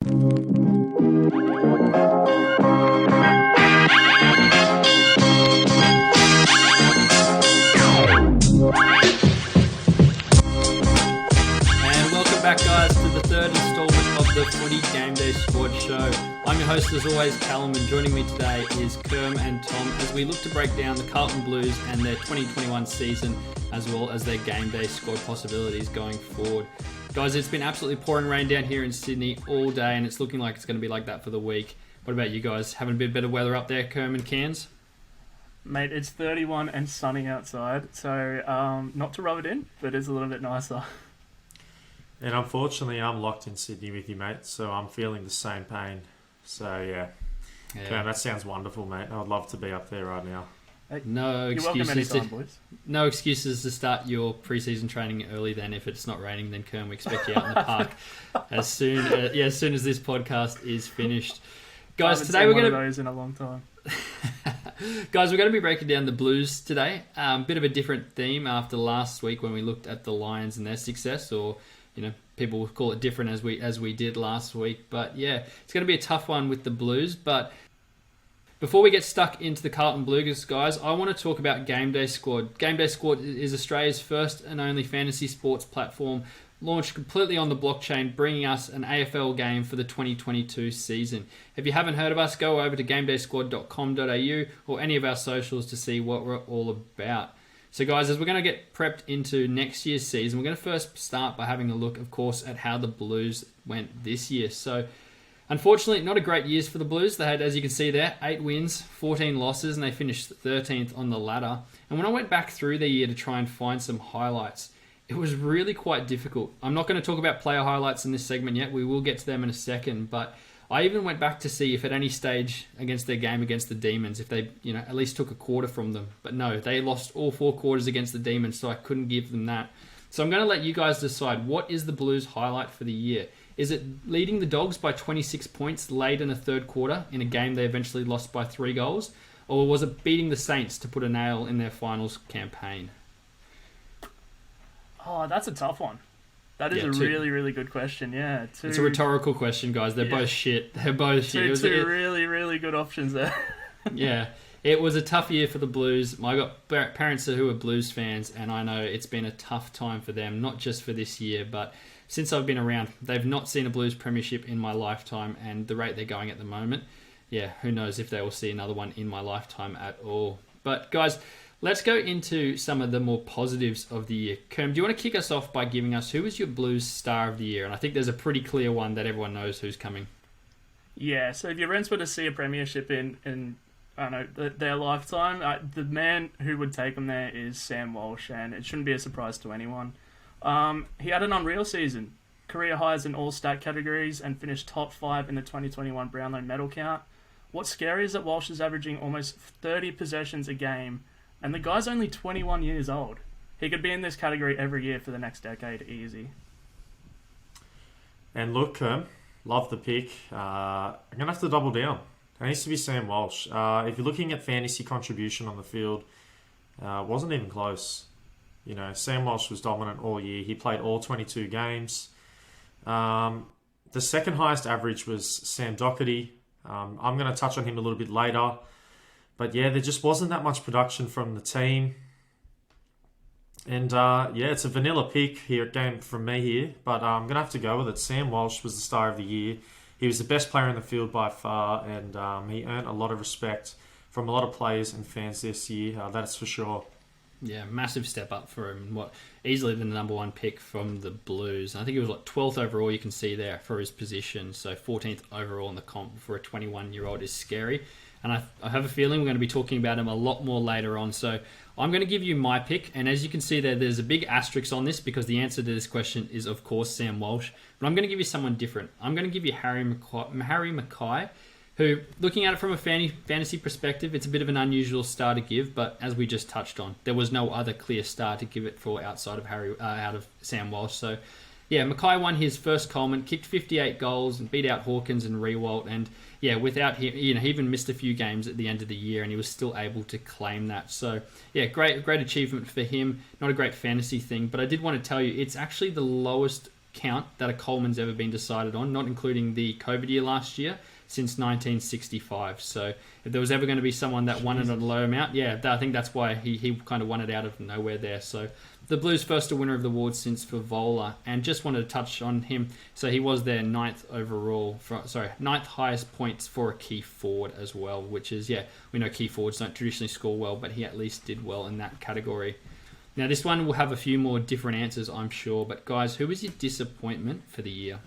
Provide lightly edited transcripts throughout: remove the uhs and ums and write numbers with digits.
Back, guys, to the third installment of the Footy Gameday Squad show. I'm your host, as always, Callum, and joining me today is Kerm and Tom as we look to break down the Carlton Blues and their 2021 season, as well as their Game Day Squad possibilities going forward. Guys, it's been absolutely pouring rain down here in Sydney all day, and it's looking like it's going to be like that for the week. What about you guys? Having a bit better weather up there, Kerm and Cairns? Mate, it's 31 and sunny outside, so not to rub it in, but it's a little bit nicer. And unfortunately, I'm locked in Sydney with you, mate, so I'm feeling the same pain. So, yeah. That sounds wonderful, mate. I would love to be up there right now. Hey, no you're excuses welcome anytime, boys. No excuses to start your pre-season training early then. If it's not raining, then Kerm, we expect you out in the park as soon as this podcast is finished. Guys, today we're going to... those in a long time. Guys, we're going to be breaking down the Blues today. Bit of a different theme after last week when we looked at the Lions and their success, or... people will call it different as we did last week. But yeah, it's going to be a tough one with the Blues. But before we get stuck into the Carlton Blues, guys, I want to talk about Game Day Squad. Game Day Squad is Australia's first and only fantasy sports platform, launched completely on the blockchain, bringing us an AFL game for the 2022 season. If you haven't heard of us, go over to GameDaySquad.com.au or any of our socials to see what we're all about. So guys, as we're going to get prepped into next year's season, we're going to first start by having a look, of course, at how the Blues went this year. So, unfortunately, not a great year for the Blues. They had, as you can see there, 8 wins, 14 losses, and they finished 13th on the ladder. And when I went back through the year to try and find some highlights, it was really quite difficult. I'm not going to talk about player highlights in this segment yet. We will get to them in a second, but I even went back to see if at any stage against their game against the Demons, if they, at least took a quarter from them. But no, they lost all 4 quarters against the Demons, so I couldn't give them that. So I'm going to let you guys decide, what is the Blues highlight for the year? Is it leading the Dogs by 26 points late in the third quarter in a game they eventually lost by 3 goals? Or was it beating the Saints to put a nail in their finals campaign? Oh, that's a tough one. That is really, really good question, yeah. It's a rhetorical question, guys. They're both shit. They're both shit. Two really, really good options there. Yeah. It was a tough year for the Blues. I got parents who are Blues fans, and I know it's been a tough time for them, not just for this year, but since I've been around. They've not seen a Blues premiership in my lifetime, and the rate they're going at the moment, yeah, who knows if they will see another one in my lifetime at all. But, guys, let's go into some of the more positives of the year. Kerm, do you want to kick us off by giving us who was your Blues star of the year? And I think there's a pretty clear one that everyone knows who's coming. Yeah, so if your Rents were to see a premiership in I don't know, their lifetime, the man who would take them there is Sam Walsh, and it shouldn't be a surprise to anyone. He had an unreal season. Career highs in all stat categories and finished top 5 in the 2021 Brownlow medal count. What's scary is that Walsh is averaging almost 30 possessions a game, and the guy's only 21 years old. He could be in this category every year for the next decade, easy. And look, love the pick. I'm going to have to double down. It needs to be Sam Walsh. If you're looking at fantasy contribution on the field, wasn't even close. Sam Walsh was dominant all year. He played all 22 games. The second highest average was Sam Dougherty. I'm going to touch on him a little bit later. But yeah, there just wasn't that much production from the team. And it's a vanilla pick here from me here. But I'm going to have to go with it. Sam Walsh was the star of the year. He was the best player in the field by far. And he earned a lot of respect from a lot of players and fans this year. That's for sure. Yeah, massive step up for him. Easily the number 1 pick from the Blues. I think he was 12th overall, you can see there, for his position. So 14th overall in the comp for a 21-year-old is scary. And I have a feeling we're going to be talking about him a lot more later on. So I'm going to give you my pick. And as you can see there's a big asterisk on this because the answer to this question is, of course, Sam Walsh. But I'm going to give you someone different. I'm going to give you Harry Mackay, who, looking at it from a fantasy perspective, it's a bit of an unusual star to give. But as we just touched on, there was no other clear star to give it for outside of out of Sam Walsh. So yeah, Mackay won his first Coleman, kicked 58 goals and beat out Hawkins and Riewoldt. And yeah, without him, he even missed a few games at the end of the year and he was still able to claim that. So yeah, great achievement for him. Not a great fantasy thing, but I did want to tell you, it's actually the lowest count that a Coleman's ever been decided on, not including the COVID year last year, since 1965. So if there was ever going to be someone that won it on a low amount, I think that's why he kind of won it out of nowhere there. So the Blues' first winner of the award since Favola, and just wanted to touch on him. So he was their ninth highest points for a key forward as well, which is, we know key forwards don't traditionally score well, but he at least did well in that category. Now this one will have a few more different answers, I'm sure, but guys, who was your disappointment for the year?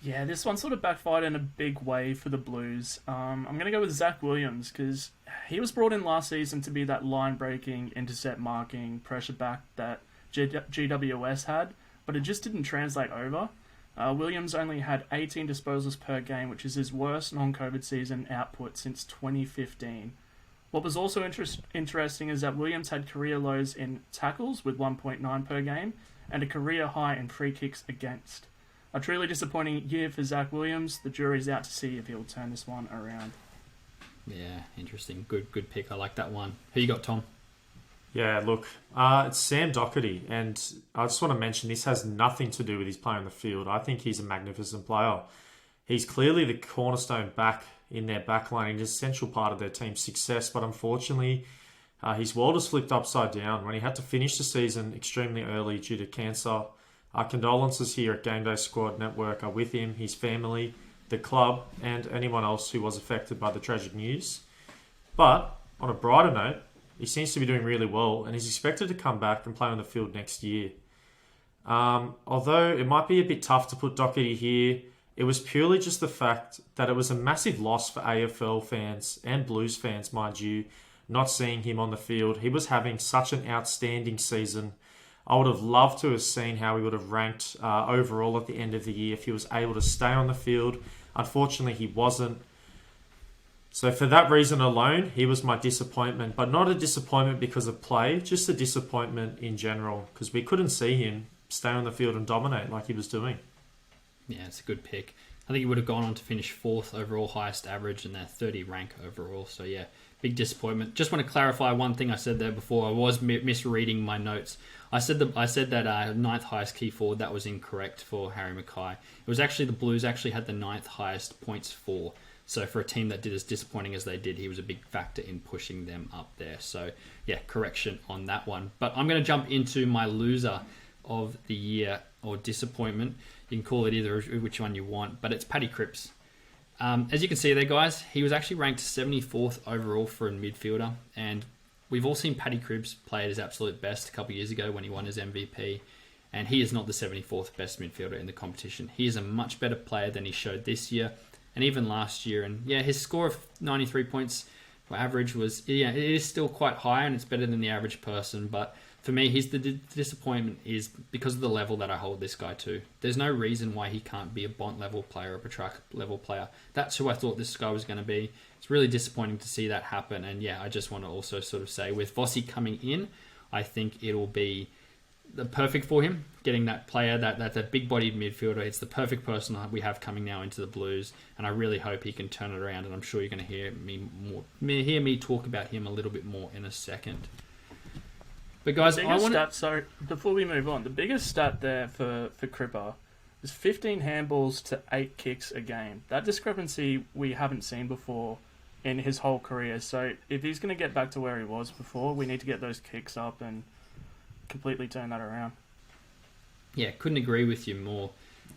Yeah, this one sort of backfired in a big way for the Blues. I'm going to go with Zach Williams, because he was brought in last season to be that line-breaking, intercept-marking, pressure back that GWS had, but it just didn't translate over. Williams only had 18 disposals per game, which is his worst non-COVID season output since 2015. What was also interesting is that Williams had career lows in tackles with 1.9 per game, and a career high in free kicks against. A truly disappointing year for Zach Williams. The jury's out to see if he'll turn this one around. Yeah, interesting. Good pick. I like that one. Who you got, Tom? Yeah, look, it's Sam Dougherty, and I just want to mention this has nothing to do with his play on the field. I think he's a magnificent player. He's clearly the cornerstone back in their backline. He's an essential part of their team's success, but unfortunately, his world has flipped upside down when he had to finish the season extremely early due to cancer. Our condolences here at GameDaySquad Network are with him, his family, the club, and anyone else who was affected by the tragic news. But on a brighter note, he seems to be doing really well, and he's expected to come back and play on the field next year. Although it might be a bit tough to put Dougherty here, it was purely just the fact that it was a massive loss for AFL fans and Blues fans, mind you, not seeing him on the field. He was having such an outstanding season. I would have loved to have seen how he would have ranked overall at the end of the year if he was able to stay on the field. Unfortunately, he wasn't. So for that reason alone, he was my disappointment, but not a disappointment because of play, just a disappointment in general, because we couldn't see him stay on the field and dominate like he was doing. Yeah, it's a good pick. I think he would have gone on to finish 4th overall, highest average, and their 30 rank overall. So yeah, big disappointment. Just want to clarify one thing I said there before. I was misreading my notes. I said that ninth highest key forward. That was incorrect for Harry Mackay. It was actually the Blues actually had the 9th highest points for. So for a team that did as disappointing as they did, he was a big factor in pushing them up there. So yeah, correction on that one. But I'm going to jump into my loser of the year or disappointment. You can call it either which one you want, but it's Paddy Cripps. As you can see there, guys, he was actually ranked 74th overall for a midfielder, and we've all seen Paddy Cripps play at his absolute best a couple of years ago when he won his MVP, and he is not the 74th best midfielder in the competition. He is a much better player than he showed this year and even last year. And yeah, his score of 93 points average was, it is still quite high, and it's better than the average person, but for me, the disappointment is because of the level that I hold this guy to. There's no reason why he can't be a Bont level player, a Petrarch level player. That's who I thought this guy was going to be. It's really disappointing to see that happen. And yeah, I just want to also sort of say, with Vossi coming in, I think it'll be the perfect for him, getting that player, that's a big-bodied midfielder. It's the perfect person we have coming now into the Blues, and I really hope he can turn it around. And I'm sure you're going to hear me talk about him a little bit more in a second. But guys, before we move on, the biggest stat there for Cripper is 15 handballs to 8 kicks a game. That discrepancy we haven't seen before in his whole career. So if he's going to get back to where he was before, we need to get those kicks up and completely turn that around. Yeah, couldn't agree with you more.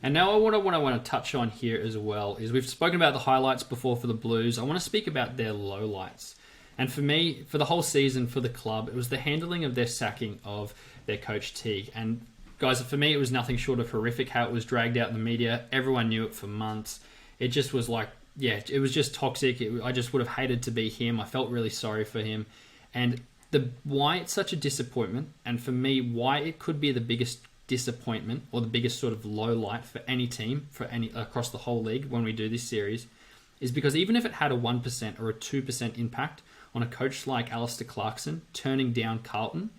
And now what I want to touch on here as well is we've spoken about the highlights before for the Blues. I want to speak about their lowlights. And for me, for the whole season for the club, it was the handling of their sacking of their coach Teague. And guys, for me, it was nothing short of horrific how it was dragged out in the media. Everyone knew it for months. It just was like, it was just toxic. I just would have hated to be him. I felt really sorry for him. And why it's such a disappointment, and for me, why it could be the biggest disappointment or the biggest sort of low light for any team, across the whole league when we do this series, is because even if it had a 1% or a 2% impact on a coach like Alistair Clarkson turning down Carlton,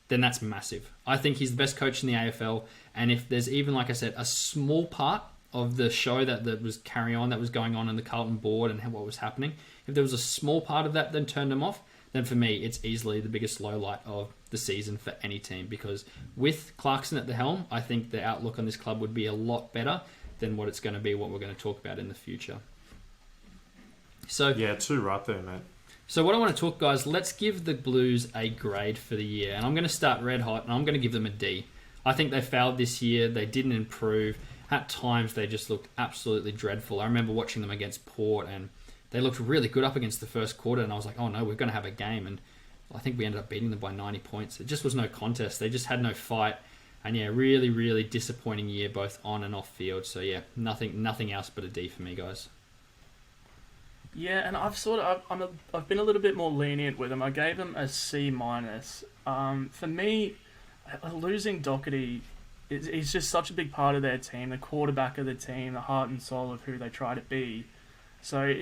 then that's massive. I think he's the best coach in the AFL, and if there's even, like I said, a small part of the show that was that was going on in the Carlton board and what was happening, if there was a small part of that then turned him off, then for me, it's easily the biggest low light of the season for any team, because with Clarkson at the helm, I think the outlook on this club would be a lot better than what it's going to be, what we're going to talk about in the future. So Yeah, too right there, mate. So what I want to talk, guys, let's give the Blues a grade for the year. And I'm going to start red hot, and I'm going to give them a D. I think they failed this year. They didn't improve. At times, they just looked absolutely dreadful. I remember watching them against Port, and they looked really good up against the first quarter, and I was like, oh no, we're going to have a game. And I think we ended up beating them by 90 points. It just was no contest. They just had no fight. And yeah, really, really disappointing year, both on and off field. So yeah, nothing else but a D for me, guys. Yeah, and I've been a little bit more lenient with them. I gave them a C minus. For me, losing Dougherty, he's just such a big part of their team, the quarterback of the team, the heart and soul of who they try to be. So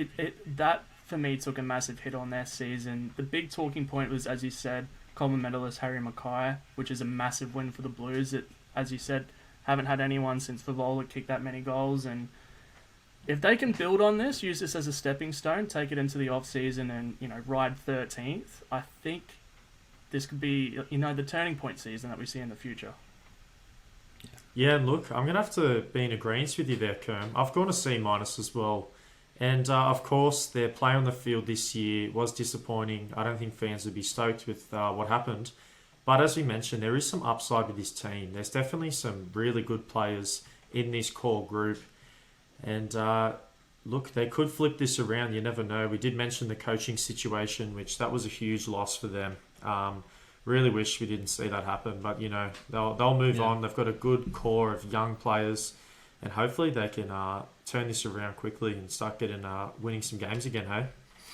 that for me took a massive hit on their season. The big talking point was, as you said, Coleman medalist Harry Mackay, which is a massive win for the Blues. That, as you said, haven't had anyone since Vavola kicked that many goals, and if they can build on this, use this as a stepping stone, take it into the off season, and ride 13th, I think this could be the turning point season that we see in the future. Yeah, look, I'm going to have to be in agreement with you there, Kerm. I've gone a C minus as well. And of course, their play on the field this year was disappointing. I don't think fans would be stoked with what happened. But as we mentioned, there is some upside with this team. There's definitely some really good players in this core group. And look, they could flip this around. You never know. We did mention the coaching situation, which that was a huge loss for them. Really wish we didn't see that happen. But, they'll move on. They've got a good core of young players. And hopefully they can turn this around quickly and start getting winning some games again, hey?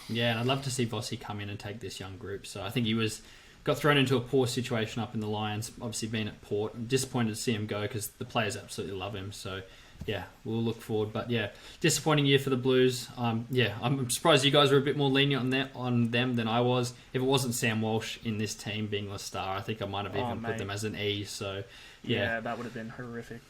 Yeah, and I'd love to see Vossi come in and take this young group. So I think he got thrown into a poor situation up in the Lions, obviously being at Port. I'm disappointed to see him go because the players absolutely love him. So, yeah, we'll look forward. But, yeah, disappointing year for the Blues. I'm surprised you guys were a bit more lenient on them than I was. If it wasn't Sam Walsh in this team being the star, I think I might have even put them as an E. So, yeah, that would have been horrific.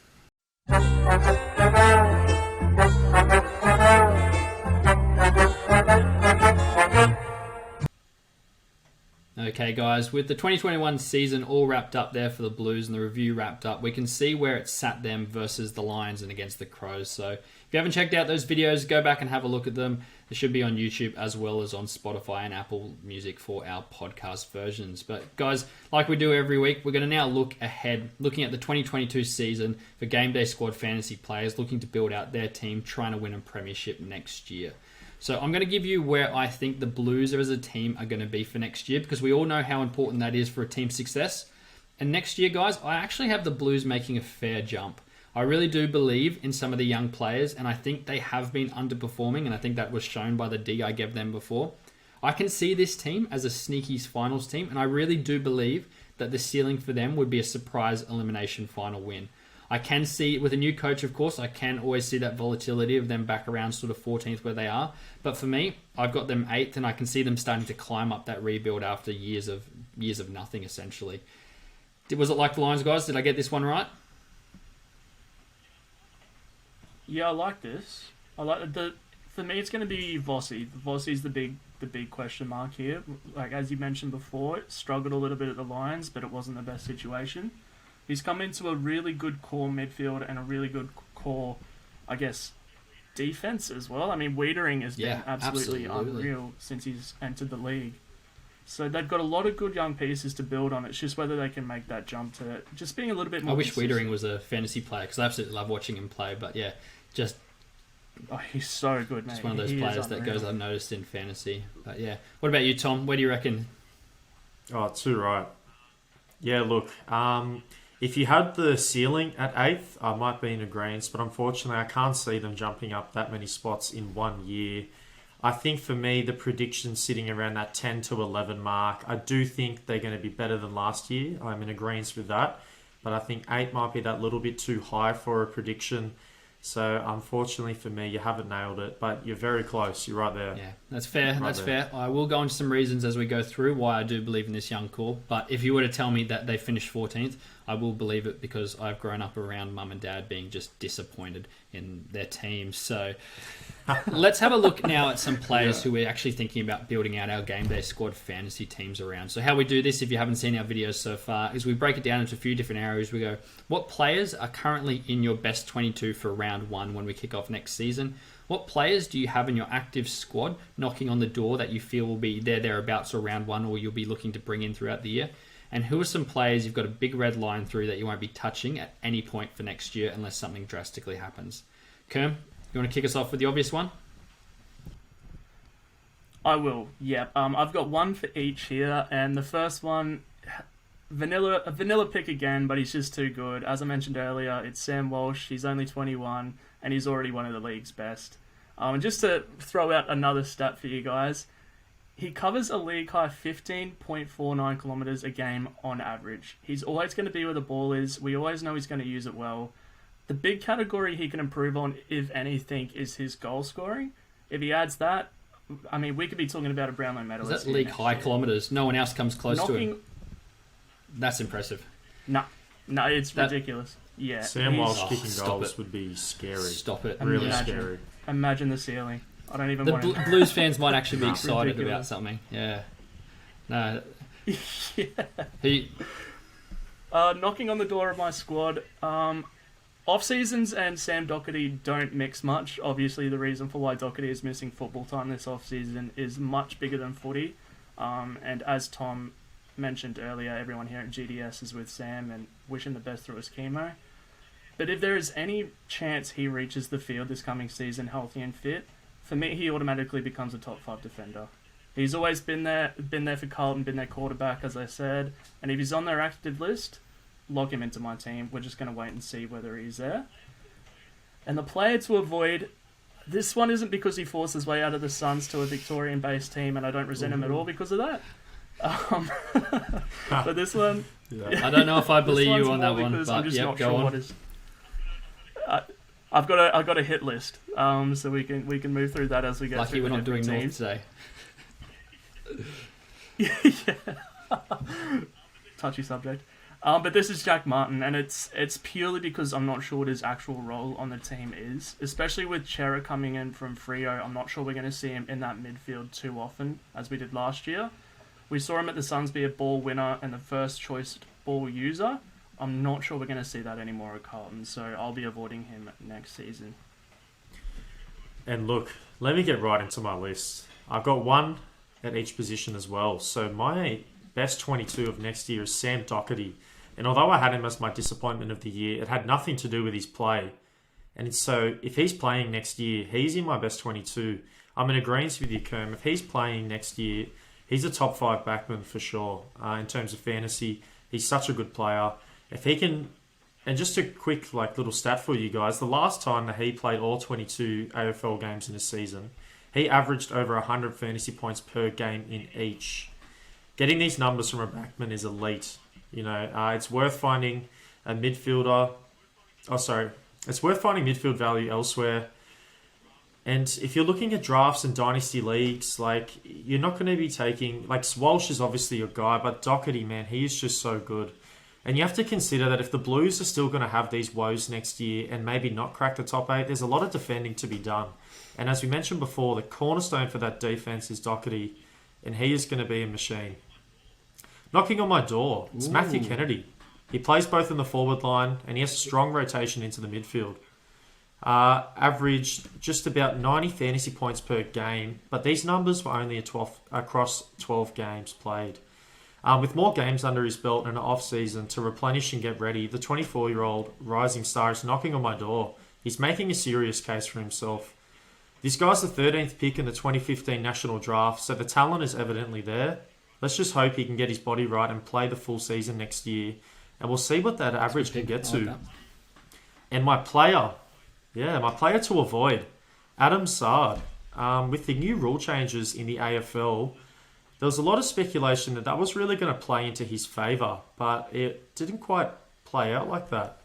Okay, guys, with the 2021 season all wrapped up there for the Blues and the review wrapped up, we can see where it sat them versus the Lions and against the Crows. So if you haven't checked out those videos, go back and have a look at them. They should be on YouTube as well as on Spotify and Apple Music for our podcast versions. But guys, like we do every week, we're going to now look ahead, looking at the 2022 season for Game Day Squad fantasy players looking to build out their team, trying to win a premiership next year. So I'm going to give you where I think the Blues as a team are going to be for next year, because we all know how important that is for a team's success. And next year, guys, I actually have the Blues making a fair jump. I really do believe in some of the young players, and I think they have been underperforming, and I think that was shown by the D I gave them before. I can see this team as a sneaky finals team, and I really do believe that the ceiling for them would be a surprise elimination final win. I can see, with a new coach, of course, I can always see that volatility of them back around sort of 14th where they are. But for me, I've got them 8th, and I can see them starting to climb up that rebuild after years of nothing, essentially. Was it like the Lions, guys? Did I get this one right? Yeah, I like this. I like for me, it's going to be Vossi. Vossi's the big question mark here. Like, as you mentioned before, it struggled a little bit at the Lions, but it wasn't the best situation. He's come into a really good core midfield and a really good core, I guess, defense as well. I mean, Wiedering has been absolutely unreal since he's entered the league. So they've got a lot of good young pieces to build on. It's just whether they can make that jump to just being a little bit more. I wish Wiedering was a fantasy player, because I absolutely love watching him play. But yeah, just he's so good, man. Just one of those players that goes unnoticed in fantasy. But yeah, what about you, Tom? Where do you reckon? Oh, too right. Yeah, look. If you had the ceiling at 8th, I might be in agreement, but unfortunately I can't see them jumping up that many spots in 1 year. I think for me, the prediction's sitting around that 10 to 11 mark. I do think they're going to be better than last year. I'm in agreement with that. But I think 8 might be that little bit too high for a prediction. So unfortunately for me, you haven't nailed it, but you're very close. You're right there. Yeah, that's fair. That's fair. I will go into some reasons as we go through why I do believe in this young core. But if you were to tell me that they finished 14th, I will believe it, because I've grown up around mum and dad being just disappointed in their team. So Let's have a look now at some players who we're actually thinking about building out our Game Day Squad fantasy teams around. So how we do this, if you haven't seen our videos so far, is we break it down into a few different areas. We go, what players are currently in your best 22 for round 1 when we kick off next season? What players do you have in your active squad knocking on the door that you feel will be thereabouts or round 1, or you'll be looking to bring in throughout the year? And who are some players you've got a big red line through that you won't be touching at any point for next year unless something drastically happens? Kerm, you want to kick us off with the obvious one? I will, yeah. I've got one for each here, and the first one, a vanilla pick again, but he's just too good. As I mentioned earlier, it's Sam Walsh. He's only 21, and he's already one of the league's best. And just to throw out another stat for you guys, he covers a league-high 15.49 kilometres a game on average. He's always going to be where the ball is. We always know he's going to use it well. The big category he can improve on, if anything, is his goal scoring. If he adds that, I mean, we could be talking about a Brownlow medalist. Is that league high kilometres? No one else comes close to him. That's impressive. No, it's ridiculous. Yeah, Sam Walsh kicking goals would be scary. Stop it. Really scary. Imagine the ceiling. I don't even the want to... Blues fans might actually be excited ridiculous. about something. Yeah. No. Yeah. Knocking on the door of my squad. Off-seasons and Sam Dougherty don't mix much. Obviously, the reason for why Dougherty is missing football time this off-season is much bigger than footy. And as Tom mentioned earlier, everyone here at GDS is with Sam and wishing the best through his chemo. But if there is any chance he reaches the field this coming season healthy and fit, for me, he automatically becomes a top 5 defender. He's always been there for Carlton, been their quarterback, as I said. And if he's on their active list, log him into my team. We're just going to wait and see whether he's there. And the player to avoid, this one isn't because he forced his way out of the Suns to a Victorian-based team, and I don't resent him at all because of that. But this one... Yeah. I don't know if I believe you on that one, but I'm just yep, not go sure on. what is... I've got a hit list, so we can move through that as we go Lucky through we're the not doing different North teams. today. Yeah. Touchy subject. But this is Jack Martin, and it's purely because I'm not sure what his actual role on the team is. Especially with Chera coming in from Freo, I'm not sure we're going to see him in that midfield too often, as we did last year. We saw him at the Suns be a ball winner and the first choice ball user. I'm not sure we're going to see that anymore at Carlton, so I'll be avoiding him next season. And look, let me get right into my list. I've got one at each position as well. So my best 22 of next year is Sam Dougherty. And although I had him as my disappointment of the year, it had nothing to do with his play. And so if he's playing next year, he's in my best 22. I'm in agreement with you, Kerm. If he's playing next year, he's a top 5 backman for sure. In terms of fantasy, he's such a good player. If he can, and just a quick little stat for you guys, the last time that he played all 22 AFL games in a season, he averaged over 100 fantasy points per game in each. Getting these numbers from a backman is elite. You know, it's worth finding a midfielder. It's worth finding midfield value elsewhere. And if you're looking at drafts and dynasty leagues, you're not going to be taking Walsh is obviously your guy, but Dougherty, man, he is just so good. And you have to consider that if the Blues are still going to have these woes next year and maybe not crack the top 8, there's a lot of defending to be done. And as we mentioned before, the cornerstone for that defense is Dougherty, and he is going to be a machine. Knocking on my door, it's Matthew Kennedy. He plays both in the forward line, and he has a strong rotation into the midfield. Averaged just about 90 fantasy points per game, but these numbers were only across 12 games played. With more games under his belt and an off-season to replenish and get ready, the 24-year-old rising star is knocking on my door. He's making a serious case for himself. This guy's the 13th pick in the 2015 National Draft, so the talent is evidently there. Let's just hope he can get his body right and play the full season next year, and we'll see what that average can get to. And my player to avoid, Adam Sard. With the new rule changes in the AFL, there was a lot of speculation that was really going to play into his favour, but it didn't quite play out like that.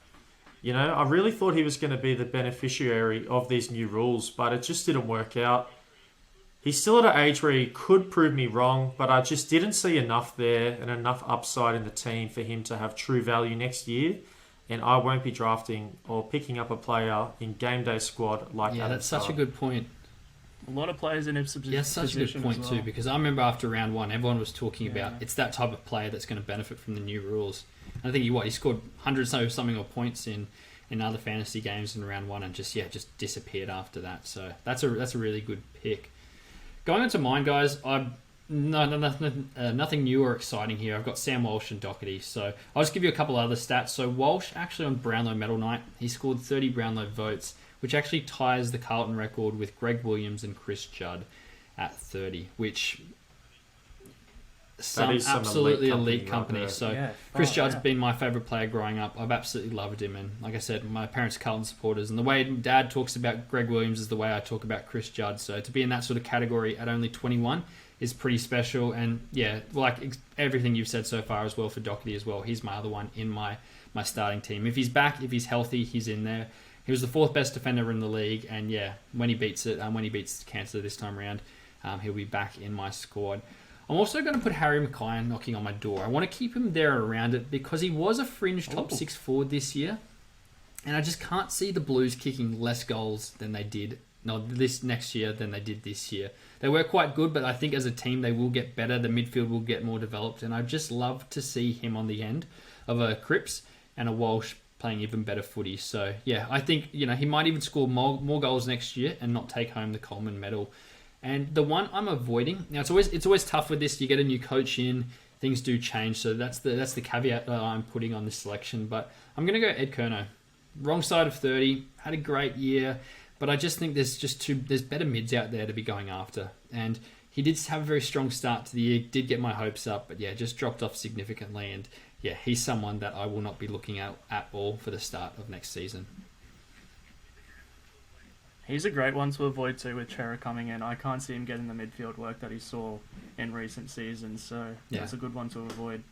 You know, I really thought he was going to be the beneficiary of these new rules, but it just didn't work out. He's still at an age where he could prove me wrong, but I just didn't see enough there and enough upside in the team for him to have true value next year. And I won't be drafting or picking up a player in Game Day Squad like Adam that's Sard. such a good point. A lot of players in his position. Yeah, such a good point well. too, because I remember after round one, everyone was talking about it's that type of player that's going to benefit from the new rules. And I think he scored 100 something or points in other fantasy games in round one, and just disappeared after that. So that's a really good pick. Going on to mine, guys, nothing new or exciting here. I've got Sam Walsh and Dougherty. So I'll just give you a couple other stats. So Walsh, actually on Brownlow Medal Night, he scored 30 Brownlow votes, which actually ties the Carlton record with Greg Williams and Chris Judd at 30, which some absolutely elite company. So Chris Judd's been my favourite player growing up. I've absolutely loved him. And like I said, my parents are Carlton supporters. And the way Dad talks about Greg Williams is the way I talk about Chris Judd. So to be in that sort of category at only 21 is pretty special. And yeah, like everything you've said so far as well for Dougherty as well. He's my other one in my starting team. If he's back, if he's healthy, he's in there. He was the fourth best defender in the league, and yeah, when he beats cancer this time around, he'll be back in my squad. I'm also going to put Harry Mccoy knocking on my door. I want to keep him there around it because he was a fringe top 6 forward this year, and I just can't see the Blues kicking less goals than they did this next year than they did this year. They were quite good, but I think as a team they will get better. The midfield will get more developed, and I'd just love to see him on the end of a Cripps and a Walsh playing even better footy. So yeah, I think he might even score more goals next year and not take home the Coleman medal. And the one I'm avoiding now, it's always tough with this. You get a new coach in, things do change. So that's the caveat that I'm putting on this selection. But I'm going to go Ed Curnow. Wrong side of 30, had a great year, but I just think there's better mids out there to be going after. And he did have a very strong start to the year, did get my hopes up, but yeah, just dropped off significantly. And yeah, he's someone that I will not be looking at all for the start of next season. He's a great one to avoid too with Chera coming in. I can't see him getting the midfield work that he saw in recent seasons, so that's a good one to avoid.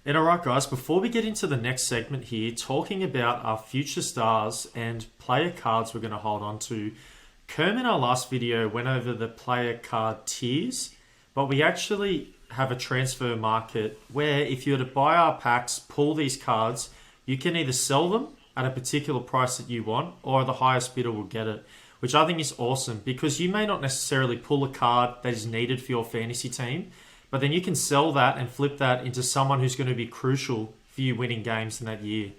And alright guys, before we get into the next segment here, talking about our future stars and player cards we're going to hold on to, Kerm in our last video went over the player card tiers, but we actually have a transfer market where if you were to buy our packs, pull these cards, you can either sell them at a particular price that you want, or the highest bidder will get it, which I think is awesome because you may not necessarily pull a card that is needed for your fantasy team, but then you can sell that and flip that into someone who's going to be crucial for you winning games in that year.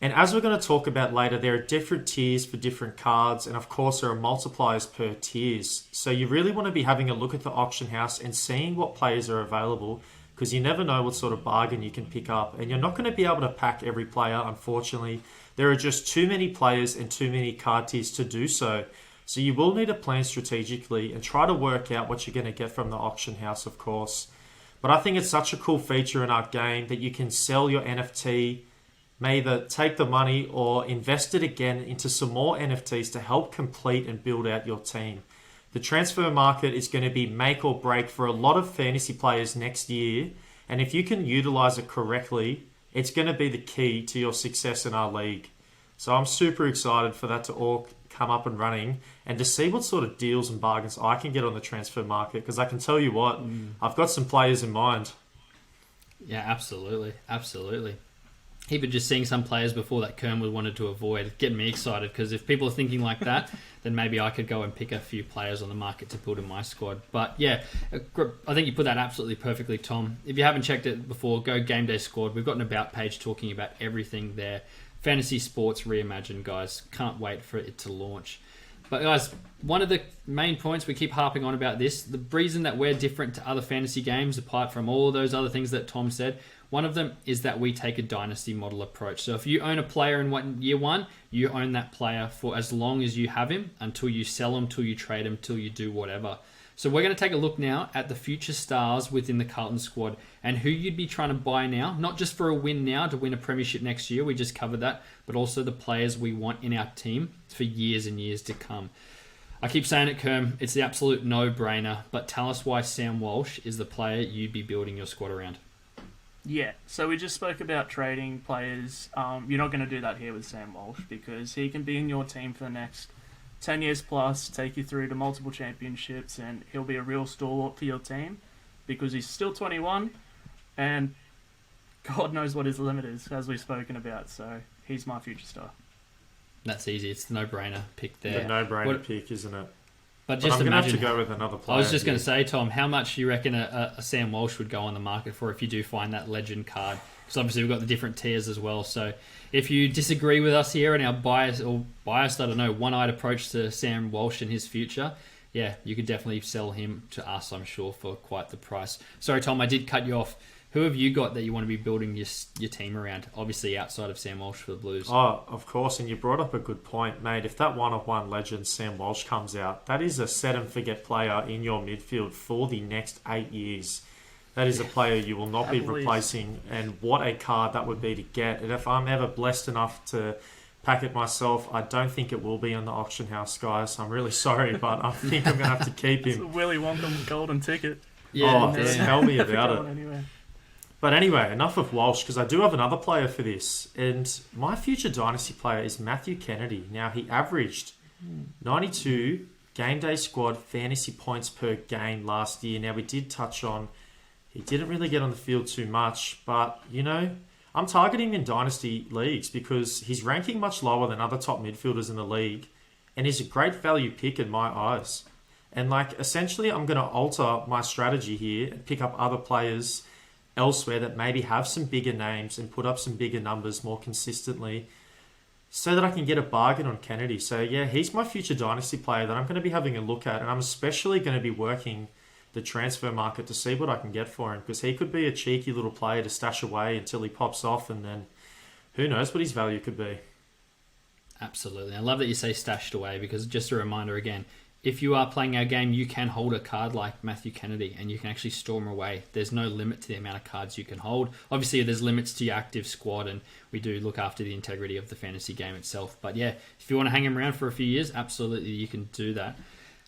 And as we're going to talk about later, there are different tiers for different cards, and of course there are multipliers per tiers. So you really want to be having a look at the auction house and seeing what players are available, because you never know what sort of bargain you can pick up. And you're not going to be able to pack every player, unfortunately. There are just too many players and too many card tiers to do so. So you will need to plan strategically and try to work out what you're going to get from the auction house, of course. But I think it's such a cool feature in our game that you can sell your NFT, may either take the money or invest it again into some more NFTs to help complete and build out your team. The transfer market is going to be make or break for a lot of fantasy players next year, and if you can utilize it correctly, it's going to be the key to your success in our league. So I'm super excited for that to all come up and running and to see what sort of deals and bargains I can get on the transfer market, because I can tell you what, I've got some players in mind. Yeah, absolutely. Even just seeing some players before that Kerm wanted to avoid, getting me excited, because if people are thinking like that, then maybe I could go and pick a few players on the market to build in my squad. But yeah, I think you put that absolutely perfectly, Tom. If you haven't checked it before, go Game Day Squad. We've got an about page talking about everything there. Fantasy sports reimagined, guys. Can't wait for it to launch. But guys, one of the main points we keep harping on about this, the reason that we're different to other fantasy games, apart from all those other things that Tom said, one of them is that we take a dynasty model approach. So if you own a player in year one, you own that player for as long as you have him, until you sell him, till you trade him, till you do whatever. So we're going to take a look now at the future stars within the Carlton squad and who you'd be trying to buy now, not just for a win now to win a premiership next year, we just covered that, but also the players we want in our team for years and years to come. I keep saying it, Kerm, it's the absolute no-brainer, but tell us why Sam Walsh is the player you'd be building your squad around. Yeah, so we just spoke about trading players. You're not going to do that here with Sam Walsh, because he can be in your team for the next 10 years plus, take you through to multiple championships, and he'll be a real stalwart for your team because he's still 21 and God knows what his limit is, as we've spoken about. So he's my future star. That's easy. It's the no-brainer pick there. The no-brainer pick, isn't it? But just I'm going to have imagine, to go with another player. I was just going to say, Tom, how much do you reckon a Sam Walsh would go on the market for if you do find that legend card? Because obviously we've got the different tiers as well. So if you disagree with us here and our biased, I don't know, one-eyed approach to Sam Walsh and his future, yeah, you could definitely sell him to us, I'm sure, for quite the price. Sorry, Tom, I did cut you off. Who have you got that you want to be building your team around? Obviously outside of Sam Walsh for the Blues. Oh, of course, and you brought up a good point, mate. If that one-of-one legend Sam Walsh comes out, that is a set-and-forget player in your midfield for the next 8 years. That is a player you will not be replacing, and what a card that would be to get. And if I'm ever blessed enough to pack it myself, I don't think it will be on the auction house, guys. I'm really sorry, but I think I'm going to have to keep him. It's a Willy Wonka golden ticket. Yeah, tell me about it. Anyway. But anyway, enough of Walsh, because I do have another player for this. And my future dynasty player is Matthew Kennedy. Now, he averaged 92 Game Day Squad fantasy points per game last year. Now, we did touch on he didn't really get on the field too much. But, you know, I'm targeting in dynasty leagues because he's ranking much lower than other top midfielders in the league. And he's a great value pick in my eyes. And, like, essentially, I'm going to alter my strategy here and pick up other players elsewhere that maybe have some bigger names and put up some bigger numbers more consistently so that I can get a bargain on Kennedy. So yeah, he's my future dynasty player that I'm going to be having a look at, and I'm especially going to be working the transfer market to see what I can get for him, because he could be a cheeky little player to stash away until he pops off, and then who knows what his value could be. Absolutely. I love that you say stashed away, because just a reminder again, if you are playing our game, you can hold a card like Matthew Kennedy and you can actually store him away. There's no limit to the amount of cards you can hold. Obviously, there's limits to your active squad, and we do look after the integrity of the fantasy game itself. But yeah, if you want to hang him around for a few years, absolutely you can do that.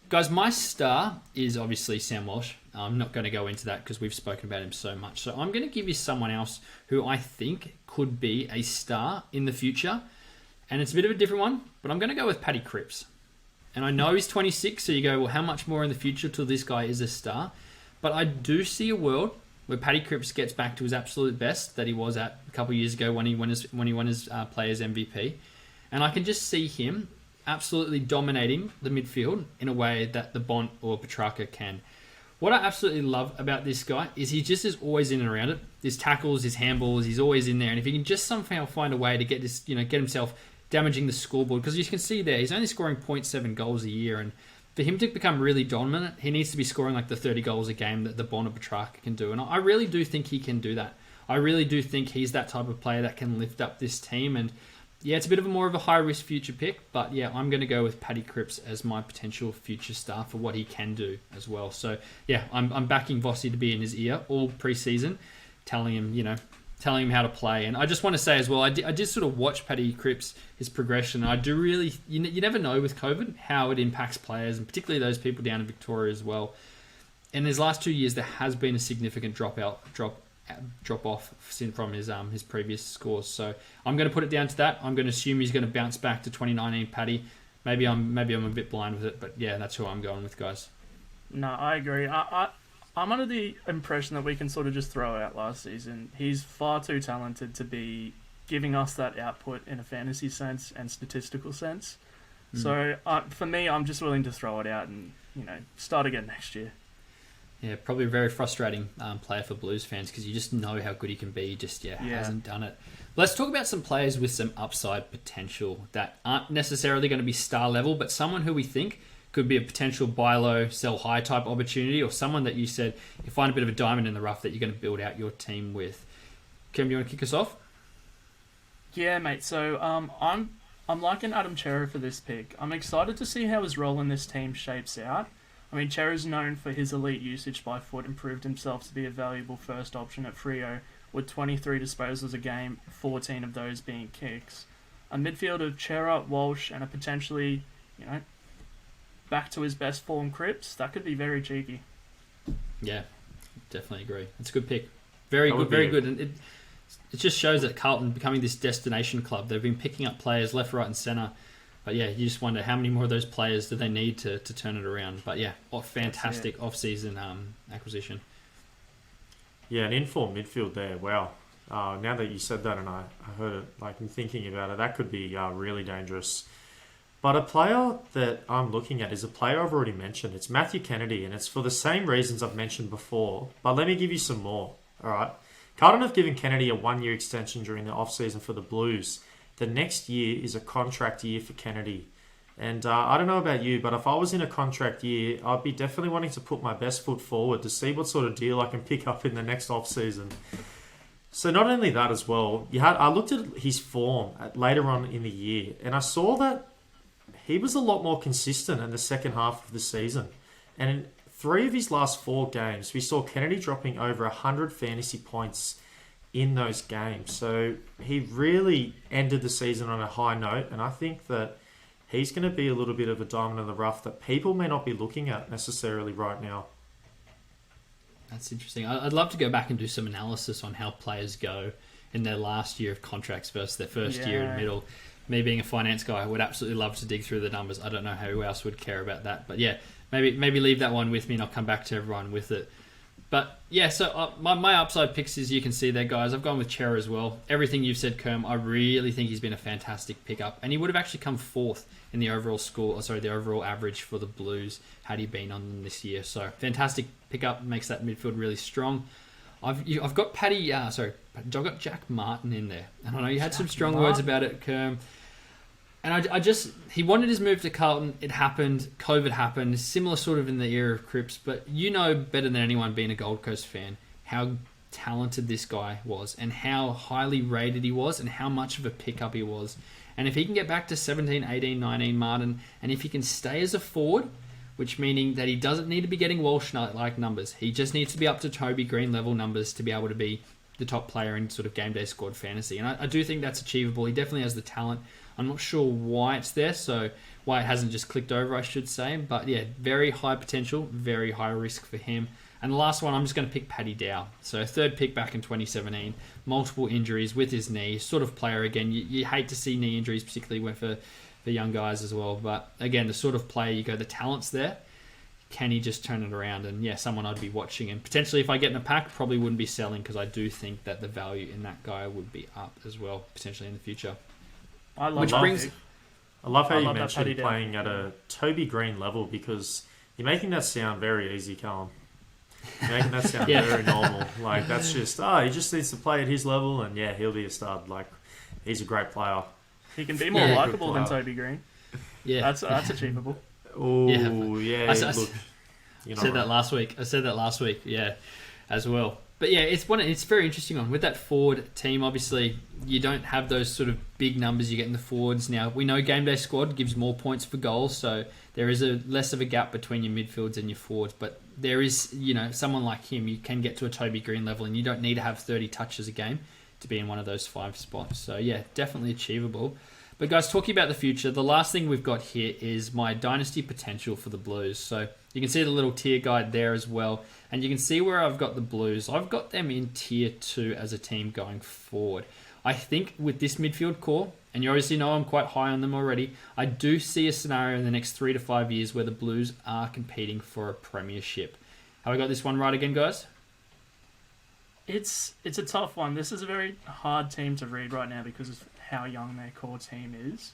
Guys, my star is obviously Sam Walsh. I'm not going to go into that because we've spoken about him so much. So I'm going to give you someone else who I think could be a star in the future. And it's a bit of a different one, but I'm going to go with Paddy Cripps. And I know he's 26, so you go, well, how much more in the future till this guy is a star? But I do see a world where Paddy Cripps gets back to his absolute best that he was at a couple of years ago when he won his Players MVP. And I can just see him absolutely dominating the midfield in a way that the Bont or Petrarca can. What I absolutely love about this guy is he just is always in and around it. His tackles, his handballs, he's always in there. And if he can just somehow find a way to get this, get himself damaging the scoreboard, because you can see there, he's only scoring 0.7 goals a year, and for him to become really dominant, he needs to be scoring like the 30 goals a game that the Bont or Petrarca can do. And I really do think he can do that. I really do think he's that type of player that can lift up this team. And yeah, it's a bit of more of a high-risk future pick, but yeah, I'm going to go with Paddy Cripps as my potential future star for what he can do as well. So yeah, I'm backing Vossi to be in his ear all pre-season, telling him how to play. And I just want to say as well, I did sort of watch Paddy Cripps, his progression. I do really, you never know with COVID how it impacts players, and particularly those people down in Victoria as well. In his last 2 years, there has been a significant drop off from his previous scores. So I'm going to put it down to that. I'm going to assume he's going to bounce back to 2019 Paddy. Maybe I'm a bit blind with it, but yeah, that's who I'm going with, guys. No, I agree. I'm under the impression that we can sort of just throw out last season. He's far too talented to be giving us that output in a fantasy sense and statistical sense. So for me, I'm just willing to throw it out and start again next year. Yeah, probably a very frustrating player for Blues fans because you just know how good he can be. He just hasn't done it. Let's talk about some players with some upside potential that aren't necessarily going to be star level, but someone who we think could be a potential buy low, sell high type opportunity, or someone that you said you find a bit of a diamond in the rough that you're going to build out your team with. Kim, do you want to kick us off? Yeah, mate. So I'm liking Adam Chera for this pick. I'm excited to see how his role in this team shapes out. I mean, Chera's known for his elite usage by foot and proved himself to be a valuable first option at Freo, with 23 disposals a game, 14 of those being kicks. A midfield of Chera, Walsh, and a potentially, back to his best form Cripps, that could be very cheeky. Yeah, definitely agree. It's a good pick. Very good. And it just shows that Carlton becoming this destination club. They've been picking up players left, right and centre. But yeah, you just wonder how many more of those players do they need to turn it around. But yeah, fantastic off-season acquisition. Yeah, an informed midfield there. Wow. Now that you said that and I heard it, like I'm thinking about it, that could be really dangerous. But a player that I'm looking at is a player I've already mentioned. It's Matthew Kennedy, and it's for the same reasons I've mentioned before. But let me give you some more. All right. Carlton have given Kennedy a 1-year extension during the off-season for the Blues. The next year is a contract year for Kennedy. And I don't know about you, but if I was in a contract year, I'd be definitely wanting to put my best foot forward to see what sort of deal I can pick up in the next off-season. So not only that as well, I looked at his form later on in the year, and I saw that he was a lot more consistent in the second half of the season. And in 3 of his last 4 games, we saw Kennedy dropping over 100 fantasy points in those games. So he really ended the season on a high note, and I think that he's going to be a little bit of a diamond in the rough that people may not be looking at necessarily right now. That's interesting. I'd love to go back and do some analysis on how players go in their last year of contracts versus their first year in middle. Me being a finance guy, I would absolutely love to dig through the numbers. I don't know who else would care about that. But yeah, maybe leave that one with me and I'll come back to everyone with it. But yeah, so my upside picks, as you can see there, guys, I've gone with Chera as well. Everything you've said, Kerm, I really think he's been a fantastic pickup. And he would have actually come 4th in the overall the overall average for the Blues had he been on them this year. So fantastic pickup, makes that midfield really strong. I've got I've got Jack Martin in there. And I know you had some strong words about it, Kerm. And he wanted his move to Carlton. It happened. COVID happened. Similar sort of in the era of Cripps. But you know better than anyone being a Gold Coast fan how talented this guy was and how highly rated he was and how much of a pickup he was. And if he can get back to 17, 18, 19 Martin, and if he can stay as a forward, which meaning that he doesn't need to be getting Walsh-like numbers. He just needs to be up to Toby Green level numbers to be able to be the top player in sort of game day squad fantasy. And I do think that's achievable. He definitely has the talent. I'm not sure why it's there, so why it hasn't just clicked over, I should say. But yeah, very high potential, very high risk for him. And the last one, I'm just going to pick Paddy Dow. So 3rd pick back in 2017, multiple injuries with his knee, sort of player again. You hate to see knee injuries, particularly for young guys as well. But again, the sort of player you go, the talent's there. Can he just turn it around? And yeah, someone I'd be watching. And potentially if I get in a pack, probably wouldn't be selling because I do think that the value in that guy would be up as well, potentially in the future. I love how you mentioned playing at a Toby Green level because you're making that sound very easy, Callum. You're making that sound very normal. Like, that's just, he just needs to play at his level and yeah, he'll be a stud. Like, he's a great player. He can be more likeable than Toby Green. Yeah. That's achievable. Oh, yeah. I said that last week. I said that last week, yeah, as well. But yeah, it's very interesting on with that forward team. Obviously, you don't have those sort of big numbers you get in the forwards now. We know Game Day Squad gives more points for goals, so there is less of a gap between your midfields and your forwards. But there is, someone like him, you can get to a Toby Green level, and you don't need to have 30 touches a game to be in one of those 5 spots. So yeah, definitely achievable. But guys, talking about the future, the last thing we've got here is my dynasty potential for the Blues. So you can see the little tier guide there as well. And you can see where I've got the Blues. I've got them in tier 2 as a team going forward. I think with this midfield core, and you obviously know I'm quite high on them already, I do see a scenario in the next 3 to 5 years where the Blues are competing for a premiership. Have I got this one right again, guys? It's a tough one. This is a very hard team to read right now because of how young their core team is.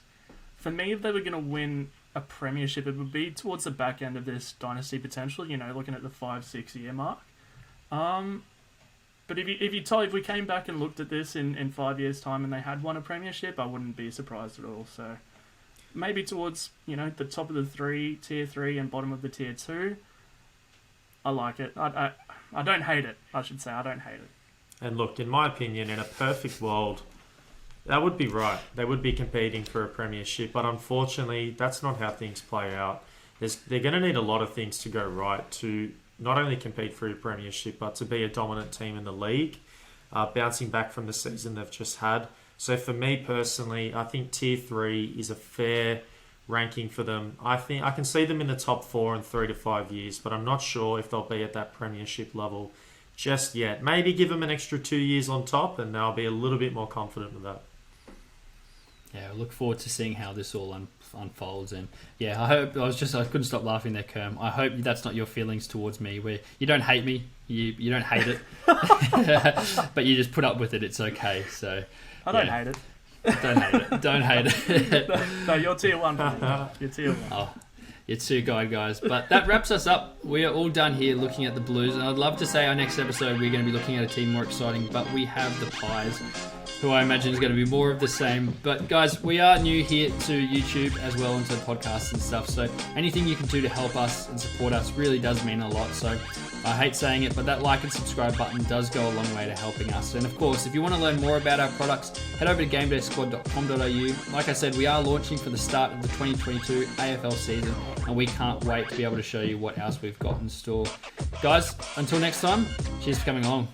For me, if they were going to win a premiership, it would be towards the back end of this dynasty potential, looking at the 5-6 year mark. But if we came back and looked at this in 5 years' time and they had won a premiership, I wouldn't be surprised at all. So maybe towards, the top of the tier 3 and bottom of the tier 2. I like it. I don't hate it, I should say. I don't hate it. And look, in my opinion, in a perfect world, that would be right. They would be competing for a premiership, but unfortunately, that's not how things play out. They're going to need a lot of things to go right to not only compete for a premiership, but to be a dominant team in the league, bouncing back from the season they've just had. So for me personally, I think tier 3 is a fair ranking for them. I think I can see them in the top 4 in 3 to 5 years, but I'm not sure if they'll be at that premiership level just yet. Maybe give them an extra 2 years on top, and they'll be a little bit more confident with that. I look forward to seeing how this all unfolds. And yeah, I couldn't stop laughing there, Kerm. I hope that's not your feelings towards me, where you don't hate me, you don't hate it, but you just put up with it. It's okay. So I don't hate it. Don't hate it. No, you're tier 1. You're tier 1. Oh, you're too good, guys. But that wraps us up. We are all done here looking at the Blues. And I'd love to say our next episode we're going to be looking at a team more exciting, but we have the Pies, who I imagine is going to be more of the same. But guys, we are new here to YouTube as well, and to podcasts and stuff. So anything you can do to help us and support us really does mean a lot. So I hate saying it, but that like and subscribe button does go a long way to helping us. And of course, if you want to learn more about our products, head over to GameDaySquad.com.au. Like I said, we are launching for the start of the 2022 AFL season, and we can't wait to be able to show you what else we've got in store. Guys, until next time, cheers for coming along.